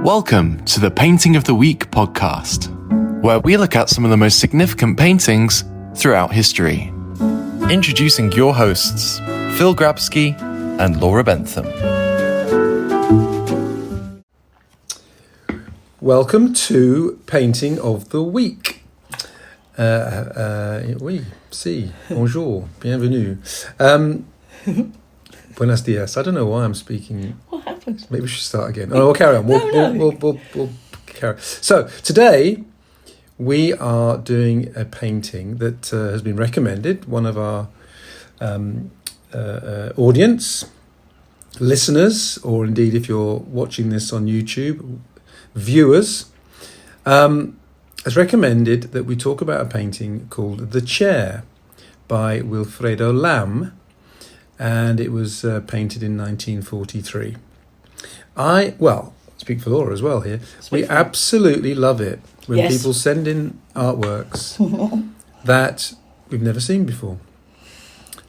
Welcome to the Painting of the Week podcast, where we look at some of the most significant paintings throughout history. Introducing your hosts, Phil Grabsky and Laura Bentham. Welcome to Painting of the Week. Oui, si, bonjour, bienvenue. Buenos dias. I don't know why I'm speaking. What happened? Maybe we should start again. Oh, we'll carry on. We'll carry on. So, today we are doing a painting that has been recommended. One of our audience, listeners, or indeed if you're watching this on YouTube, viewers, has recommended that we talk about a painting called The Chair by Wilfredo Lam, and it was painted in 1943. Speak for Laura as well here. We absolutely love it when people send in artworks that we've never seen before.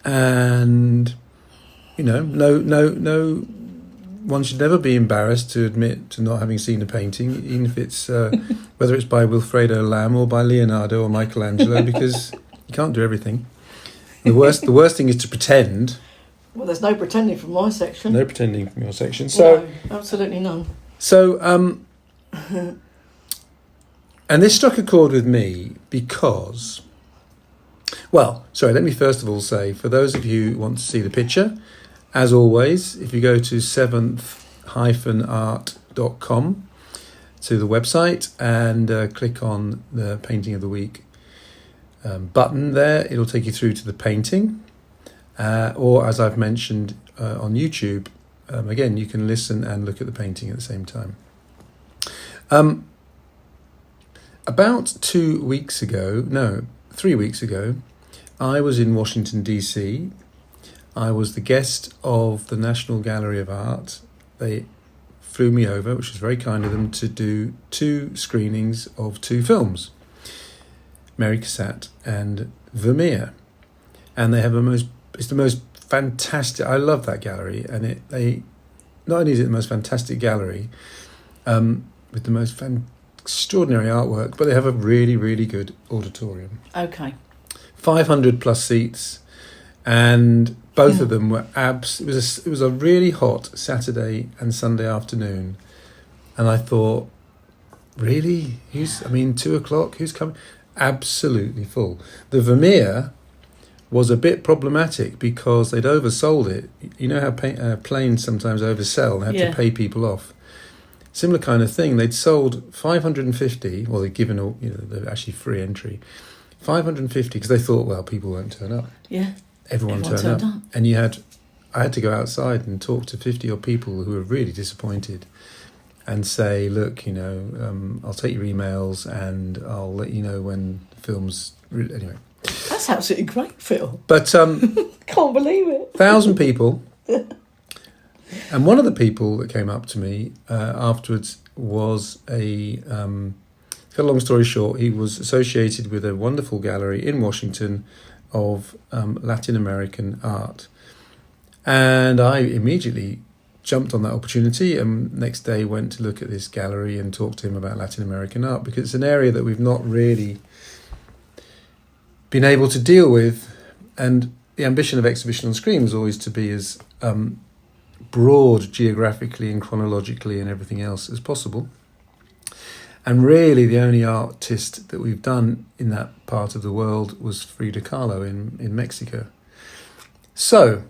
And, no, one should never be embarrassed to admit to not having seen a painting, even if it's, whether it's by Wilfredo Lam or by Leonardo or Michelangelo, because you can't do everything. The worst thing is to pretend. Well, there's no pretending from my section. No pretending from your section. So, no, absolutely none. So, and this struck a chord with me because, let me first of all say, for those of you who want to see the picture, as always, if you go to seventh-art.com to the website and click on the Painting of the Week button there, it'll take you through to the painting. Or, as I've mentioned on YouTube, again, you can listen and look at the painting at the same time. About 3 weeks ago, I was in Washington, D.C. I was the guest of the National Gallery of Art. They flew me over, which was very kind of them, to do 2 screenings of 2 films, Mary Cassatt and Vermeer. And they have it's the most fantastic. I love that gallery, and they not only is it the most fantastic gallery with the most extraordinary artwork, but they have a really, really good auditorium. Okay. 500 plus seats, and both of them were it was a really hot Saturday and Sunday afternoon, and I thought, really, 2:00, who's coming? Absolutely full. The Vermeer was a bit problematic because they'd oversold it. You know how planes sometimes oversell and have to pay people off. Similar kind of thing. They'd sold 550. Well, they'd given they're actually free entry. 550 because they thought, people won't turn up. Yeah. Everyone turned up. And I had to go outside and talk to 50 odd people who were really disappointed and say, look, I'll take your emails and I'll let you know when the film's anyway. That's absolutely great, Phil. But can't believe it. 1,000 people, and one of the people that came up to me afterwards was a. Cut a long story short, he was associated with a wonderful gallery in Washington of Latin American art, and I immediately jumped on that opportunity. And next day went to look at this gallery and talk to him about Latin American art, because it's an area that we've not really been able to deal with, and the ambition of Exhibition on Screen was always to be as broad geographically and chronologically and everything else as possible. And really the only artist that we've done in that part of the world was Frida Kahlo in Mexico. So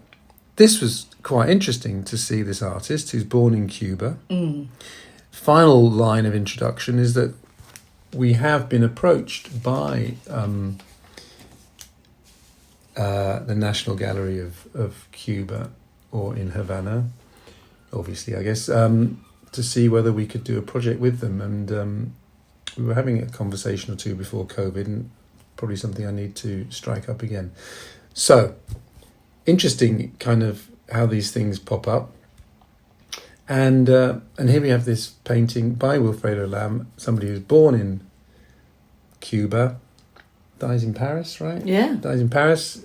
this was quite interesting to see this artist who's born in Cuba. Final line of introduction is that we have been approached by the National Gallery of Cuba, or in Havana, obviously, I guess, to see whether we could do a project with them. And we were having a conversation or two before COVID, and probably something I need to strike up again. So, interesting kind of how these things pop up. And here we have this painting by Wilfredo Lam, somebody who's born in Cuba, dies in Paris, right? Yeah. Dies in Paris,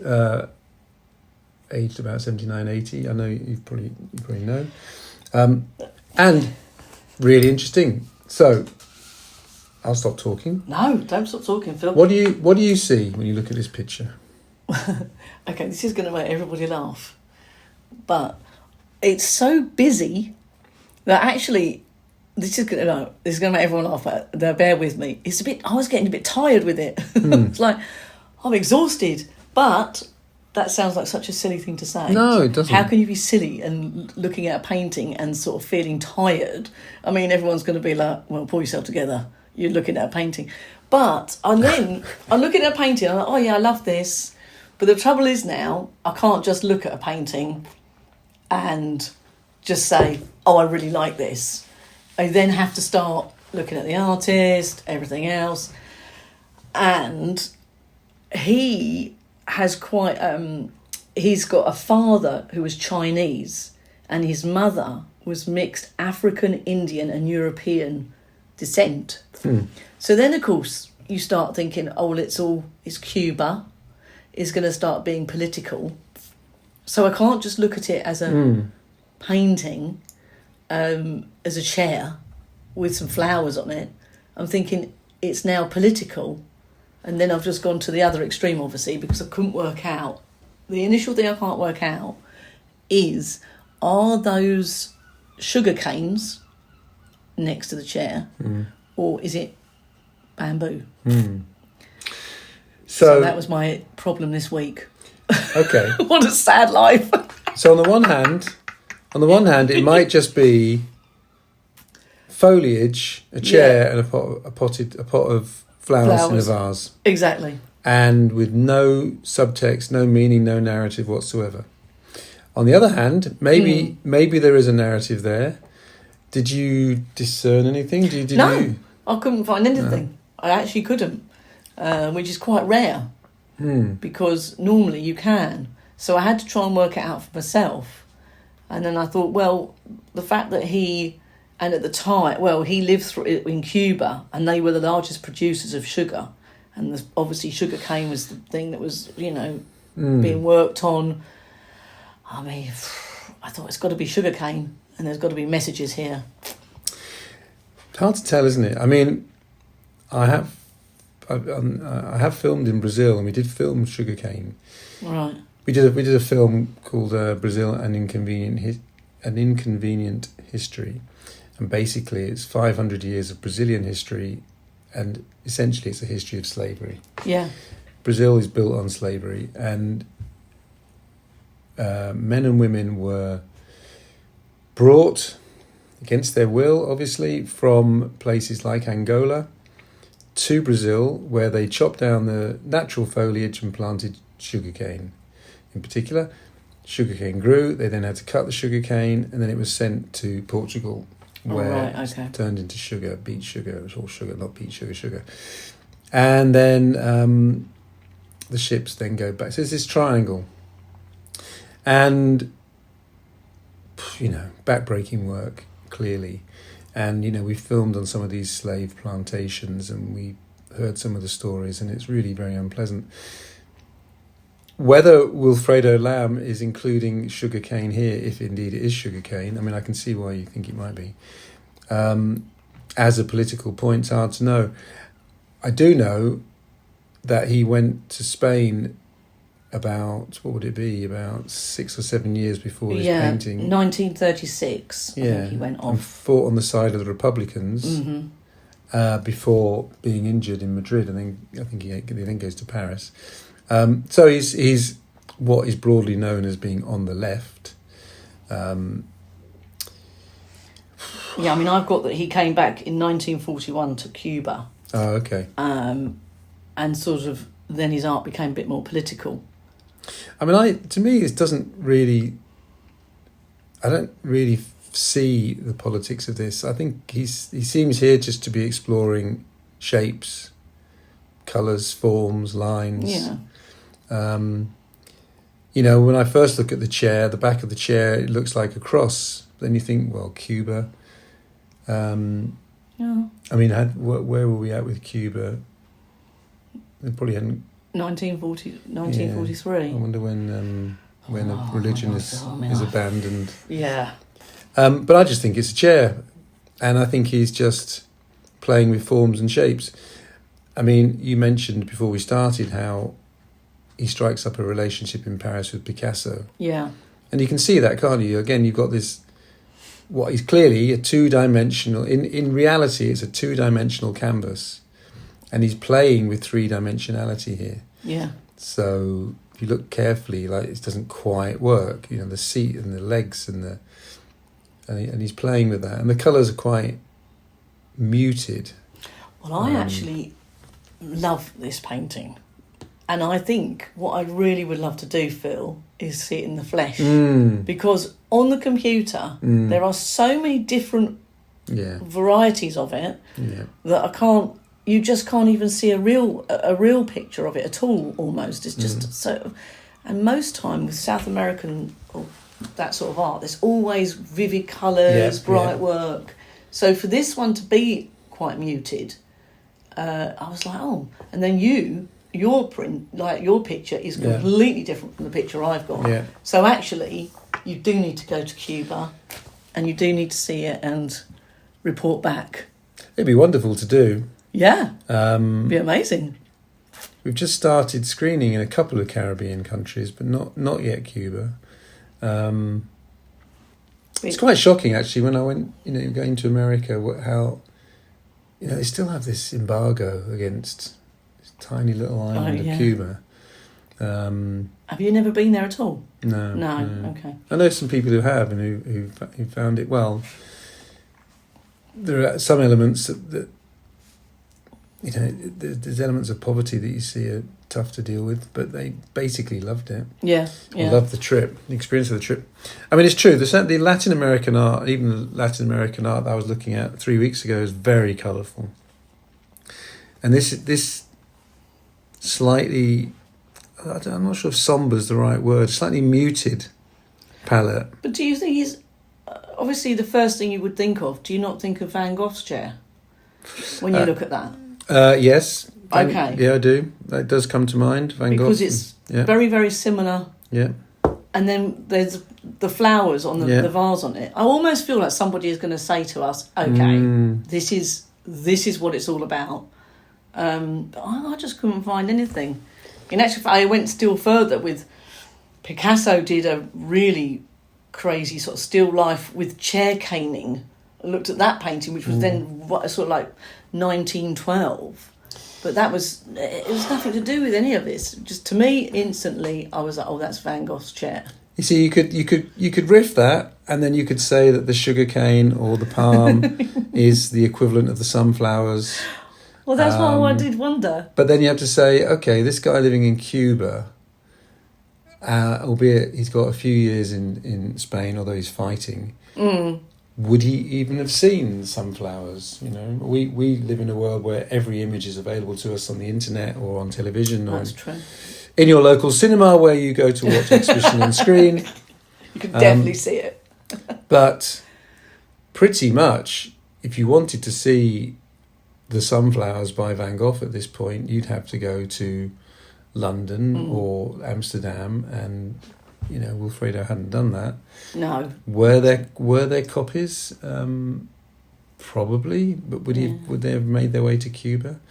aged about 79, 80. I know you probably know. And Really interesting. So, I'll stop talking. No, don't stop talking, Phil. What do you see when you look at this picture? Okay, this is going to make everybody laugh. But it's so busy that actually, this is going to make everyone laugh. But bear with me. I was getting a bit tired with it. It's like, I'm exhausted. But that sounds like such a silly thing to say. No, it doesn't. How can you be silly and looking at a painting and sort of feeling tired? I mean, everyone's going to be like, well, pull yourself together. You're looking at a painting. But I'm looking at a painting and I'm like, oh yeah, I love this. But the trouble is now, I can't just look at a painting and just say, oh, I really like this. I then have to start looking at the artist, everything else. And he has he's got a father who was Chinese and his mother was mixed African, Indian and European descent. So then, of course, you start thinking, oh, well, it's Cuba. Is going to start being political. So I can't just look at it as a painting, as a chair with some flowers on it. I'm thinking it's now political. And then I've just gone to the other extreme, obviously, because I couldn't work out. The initial thing I can't work out is, are those sugar canes next to the chair or is it bamboo? So that was my problem this week. Okay. What a sad life. So on the one hand, it might just be foliage, a chair, and a pot of flowers in a vase. Exactly. And with no subtext, no meaning, no narrative whatsoever. On the other hand, maybe there is a narrative there. Did you discern anything? No, I couldn't find anything. No. I actually couldn't. Which is quite rare because normally you can. So I had to try and work it out for myself. And then I thought, well, the fact that he lived in Cuba and they were the largest producers of sugar. And obviously sugar cane was the thing that was, being worked on. I mean, I thought it's got to be sugar cane and there's got to be messages here. It's hard to tell, isn't it? I mean, I have filmed in Brazil, and we did film sugarcane. Right. We did a film called Brazil: An Inconvenient History, and basically it's 500 years of Brazilian history, and essentially it's a history of slavery. Yeah. Brazil is built on slavery, and men and women were brought against their will, obviously, from places like Angola to Brazil, where they chopped down the natural foliage and planted sugarcane. In particular, sugarcane grew, they then had to cut the sugarcane, and then it was sent to Portugal, where it turned into sugar, beet sugar. It was all sugar, not beet sugar, sugar. And then the ships then go back. So it's this triangle. And, backbreaking work, clearly. And, we filmed on some of these slave plantations and we heard some of the stories, and it's really very unpleasant. Whether Wilfredo Lamb is including sugarcane here, if indeed it is sugarcane, I mean, I can see why you think it might be. As a political point, it's hard to know. I do know that he went to Spain about 6 or 7 years before this painting. 1936, I think he went off. And fought on the side of the Republicans before being injured in Madrid. I think he then goes to Paris. So he's what is broadly known as being on the left. Yeah, I mean, I've got that he came back in 1941 to Cuba. Oh, okay. And sort of then his art became a bit more political. I mean, to me, it doesn't really. I don't really see the politics of this. I think he seems here just to be exploring shapes, colours, forms, lines. Yeah. When I first look at the chair, the back of the chair, it looks like a cross. Then you think, well, Cuba. I mean, where were we at with Cuba? They probably hadn't. 1943. I wonder when religion is abandoned. Yeah. But I just think it's a chair. And I think he's just playing with forms and shapes. I mean, you mentioned before we started how he strikes up a relationship in Paris with Picasso. Yeah. And you can see that, can't you? Again, you've got this, what is clearly a two-dimensional, in reality, it's a two-dimensional canvas. And he's playing with three-dimensionality here. Yeah. So if you look carefully, like, it doesn't quite work. You know, the seat and the legs and he's playing with that. And the colours are quite muted. Well, I actually love this painting. And I think what I really would love to do, Phil, is see it in the flesh. Because on the computer, there are so many different varieties of it that you just can't even see a real picture of it at all, almost. It's just so... And most time with South American or that sort of art, there's always vivid colours, bright work. So for this one to be quite muted, I was like, oh. And then your print, like your picture, is completely different from the picture I've got. Yeah. So actually, you do need to go to Cuba, and you do need to see it and report back. It'd be wonderful to do. Yeah, it'd be amazing. We've just started screening in a couple of Caribbean countries, but not yet Cuba. It's quite shocking, actually, when I went, going to America, how, they still have this embargo against this tiny little island of Cuba. Have you never been there at all? No. Okay. I know some people who have and who found it well. There are some elements that there's elements of poverty that you see are tough to deal with, but they basically loved it. Yeah. Loved the trip, the experience of the trip. I mean, it's true. The Latin American art, even the Latin American art that I was looking at 3 weeks ago, is very colourful. And this slightly, I'm not sure if sombre is the right word, slightly muted palette. But do you think he's obviously the first thing you would think of? Do you not think of Van Gogh's chair when you look at that? Yes. Okay. Yeah, I do. That does come to mind. Van Gogh. Because it's very, very similar. Yeah. And then there's the flowers on the vase on it. I almost feel like somebody is going to say to us, okay, this is what it's all about. But I just couldn't find anything. In actual fact, I went still further with Picasso. Did a really crazy sort of still life with chair caning. I looked at that painting, which was then sort of like 1912. But it was nothing to do with any of this. Just to me, instantly, I was like, oh, that's Van Gogh's chair. You see, you could riff that, and then you could say that the sugar cane or the palm is the equivalent of the sunflowers. Well, that's what I did wonder. But then you have to say, okay, this guy living in Cuba, albeit he's got a few years in Spain, although he's fighting, would he even have seen sunflowers? We live in a world where every image is available to us on the internet or on television. That's true. In your local cinema where you go to watch exhibition on screen. You can definitely see it. But pretty much, if you wanted to see the sunflowers by Van Gogh at this point, you'd have to go to London or Amsterdam, and Wilfredo hadn't done that. No. Were there copies? Probably, but would they have made their way to Cuba?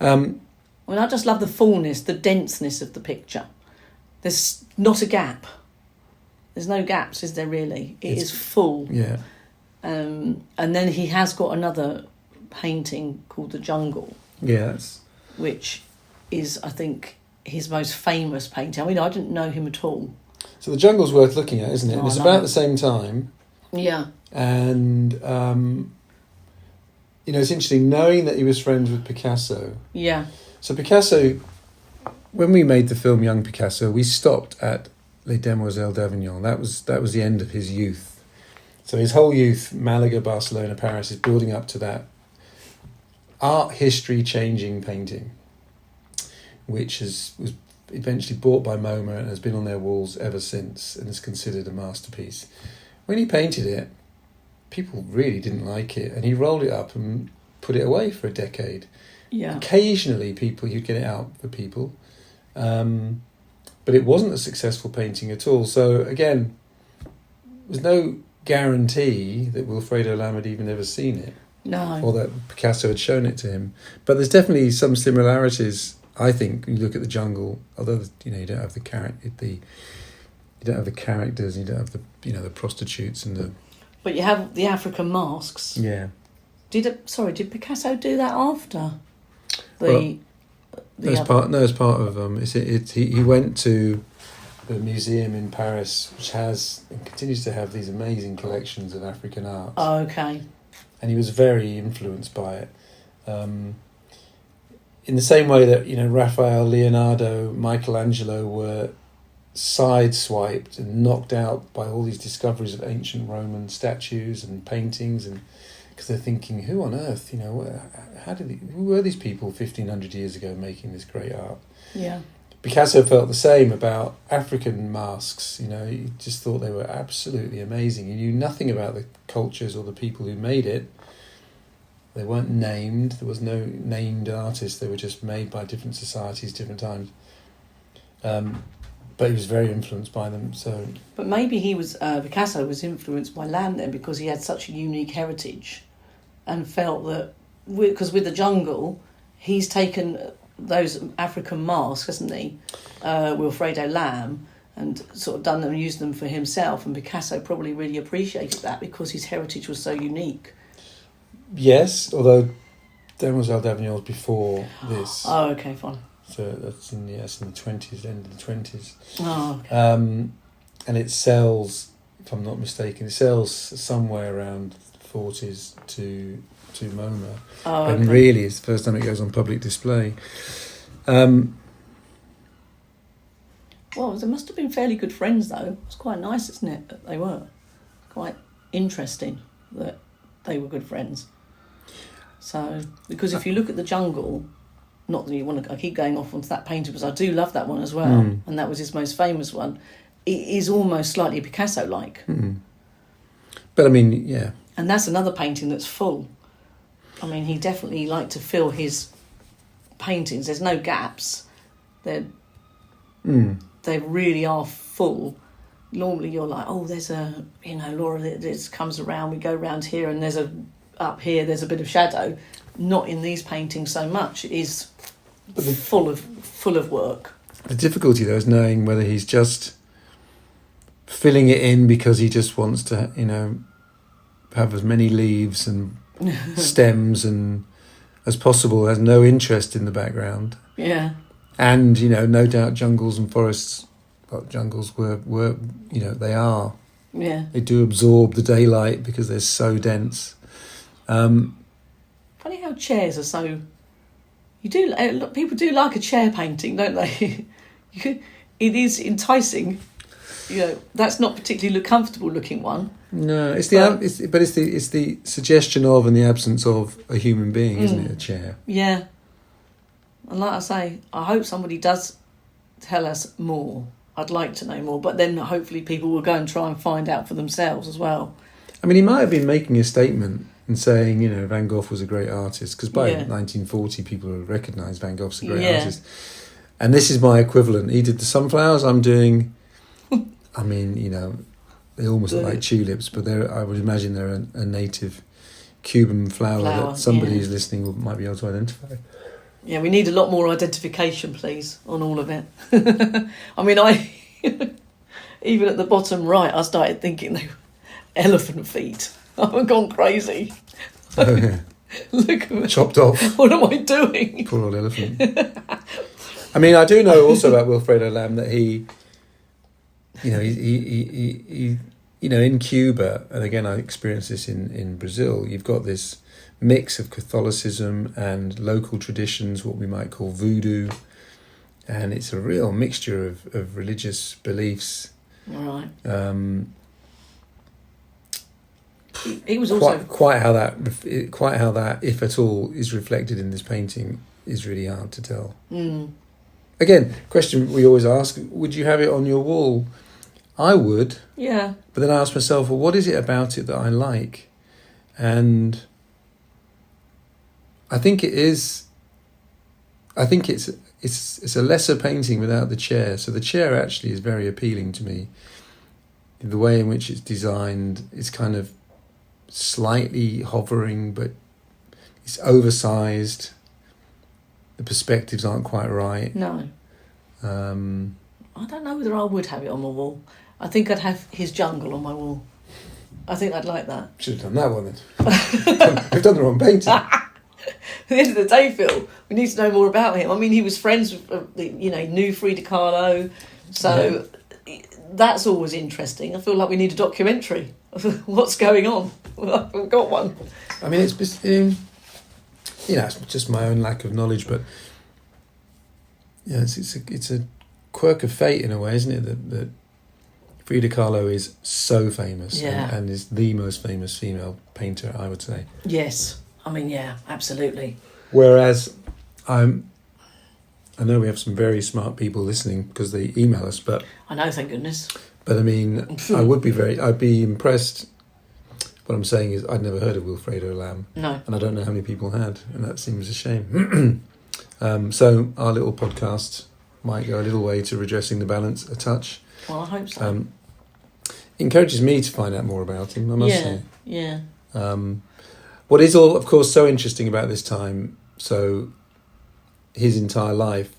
Well, I just love the fullness, the denseness of the picture. There's not a gap. There's no gaps, is there really? It's is full. Yeah. And then he has got another painting called The Jungle. Yes. Which is, I think, his most famous painting. I mean, I didn't know him at all. So The Jungle's worth looking at, isn't it? It's about the same time. Yeah. And, it's interesting knowing that he was friends with Picasso. Yeah. So Picasso, when we made the film Young Picasso, we stopped at Les Demoiselles d'Avignon. That was the end of his youth. So his whole youth, Malaga, Barcelona, Paris, is building up to that art history changing painting, which was eventually bought by MoMA and has been on their walls ever since and is considered a masterpiece. When he painted it, people really didn't like it, and he rolled it up and put it away for a decade. Yeah. Occasionally you'd get it out for people, but it wasn't a successful painting at all. So again, there's no guarantee that Wilfredo Lamb had even ever seen it, No. or that Picasso had shown it to him. But there's definitely some similarities, I think, when you look at the jungle. Although you don't have the you don't have the characters, you don't have the the prostitutes and the. But you have the African masks. Yeah. Did Picasso do that after? As part of he went to the museum in Paris, which has and continues to have these amazing collections of African art. Oh, okay. And he was very influenced by it. In the same way that Raphael, Leonardo, Michelangelo were sideswiped and knocked out by all these discoveries of ancient Roman statues and paintings, and because they're thinking, who on earth, who were these people 1,500 years ago making this great art? Yeah. Picasso felt the same about African masks. He just thought they were absolutely amazing. He knew nothing about the cultures or the people who made it. They weren't named. There was no named artist. They were just made by different societies, different times. But he was very influenced by them. So, but maybe Picasso was influenced by Lamb then, because he had such a unique heritage, and felt that because with the jungle, he's taken those African masks, hasn't he, Wilfredo Lamb, and sort of done them, used them for himself. And Picasso probably really appreciated that because his heritage was so unique. Yes, although Demoiselle d'Avignon was before this. Oh, okay, fine. So that's in the 20s, end of the 20s. Oh, okay. And it sells, if I'm not mistaken, somewhere around 40s to MoMA. Oh, okay. And really, it's the first time it goes on public display. Well, they must have been fairly good friends, though. It's quite nice, isn't it, that they were? Quite interesting that they were good friends. So, because if you look at the jungle, not that you want to, I keep going off onto that painting, because I do love that one as well, and that was his most famous one. It is almost slightly Picasso-like. But I mean, yeah. And that's another painting that's full. I mean, he definitely liked to fill his paintings. There's no gaps. They really are full. Normally you're like, oh, there's a, Laura, this comes around, we go around here, and up here there's a bit of shadow. Not in these paintings so much. It is full of work. The difficulty, though, is knowing whether he's just filling it in because he just wants to, have as many leaves and stems and as possible, has no interest in the background. Yeah. And, no doubt jungles and forests, jungles were they are. Yeah. They do absorb the daylight because they're so dense. Funny how chairs are so... people do like a chair painting, don't they? It is enticing. That's not particularly comfortable looking one. No, it's the suggestion of and the absence of a human being, isn't it? A chair. Yeah. And like I say, I hope somebody does tell us more. I'd like to know more, but then hopefully people will go and try and find out for themselves as well. I mean, he might have been making a statement and saying, Van Gogh was a great artist, because by 1940 people recognised Van Gogh's a great artist. And this is my equivalent. He did the sunflowers, I'm doing... I mean, they almost look like tulips, but I would imagine they're a native Cuban flower that somebody who's listening might be able to identify. Yeah, we need a lot more identification, please, on all of it. I mean, even at the bottom right, I started thinking they were elephant feet. I've gone crazy. Oh, yeah. Look at me. Chopped off. What am I doing? Poor old elephant. I mean, I do know also about Wilfredo Lamb that he in Cuba, and again I experienced this in Brazil, you've got this mix of Catholicism and local traditions, what we might call voodoo, and it's a real mixture of religious beliefs. Right. He was also quite how that, if at all, is reflected in this painting is really hard to tell. Again, question we always ask: would you have it on your wall? I would. Yeah. But then I ask myself, well, what is it about it that I like? And I think it is. I think it's a lesser painting without the chair. So the chair actually is very appealing to me. the way in which it's designed is kind of slightly hovering, but it's oversized. The perspectives aren't quite right. No. I I don't know whether I would have it on my wall. I think I'd have his jungle on my wall. I think I'd like that. should have done that one then. We've done the wrong painting. At the end of the day, Phil, we need to know more about him. I mean, he was friends with, knew Frida Kahlo, so that's always interesting. I feel like we need a documentary of what's going on. I haven't got one. I mean, it's just my own lack of knowledge, but it's a quirk of fate in a way, isn't it? That Frida Kahlo is so famous and is the most famous female painter, I would say. Yes, I mean, yeah, absolutely. Whereas I know we have some very smart people listening because they email us, but I know, thank goodness. But I mean, I'd be impressed. What I'm saying is, I'd never heard of Wilfredo Lamb. No. And I don't know how many people had, and that seems a shame. So our little podcast might go a little way to redressing the balance a touch. Well, I hope so. Encourages me to find out more about him, I must say. Yeah. What is all, of course, so interesting about this time, so his entire life,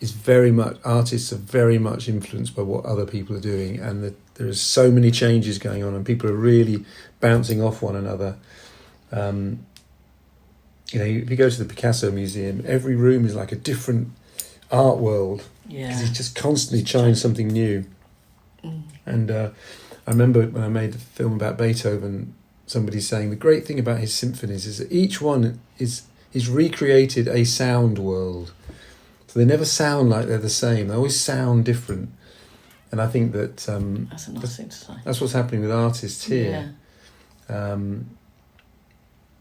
is artists are very much influenced by what other people are doing, and there are so many changes going on, and people are really bouncing off one another. If you go to the Picasso Museum, every room is like a different art world. Yeah. Because he's just constantly trying something new. And I remember when I made the film about Beethoven, somebody saying the great thing about his symphonies is that each one he's recreated a sound world. So they never sound like they're the same. They always sound different. And I think that that's a nice thing to say. That's what's happening with artists here. Yeah.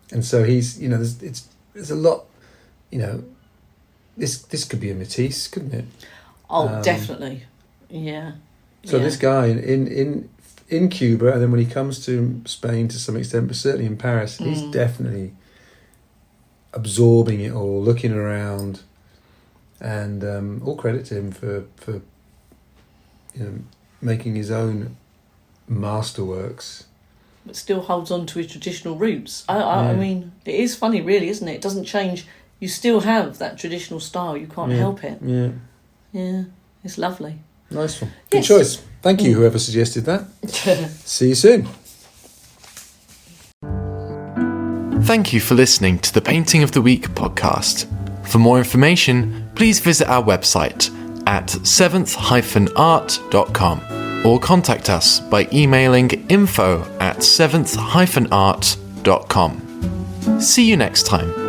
And so he's, there's a lot, this could be a Matisse, couldn't it? Oh, definitely. Yeah. So this guy in Cuba, and then when he comes to Spain to some extent, but certainly in Paris, he's definitely absorbing it all, looking around, and all credit to him for making his own masterworks. But still holds on to his traditional roots. I mean, it is funny, really, isn't it? It doesn't change. You still have that traditional style. You can't help it. Yeah. Yeah. It's lovely. Nice one. Good choice. Thank you, whoever suggested that. See you soon. Thank you for listening to the Painting of the Week podcast. For more information, please visit our website at seventh-art.com or contact us by emailing info@seventh-art.com. See you next time.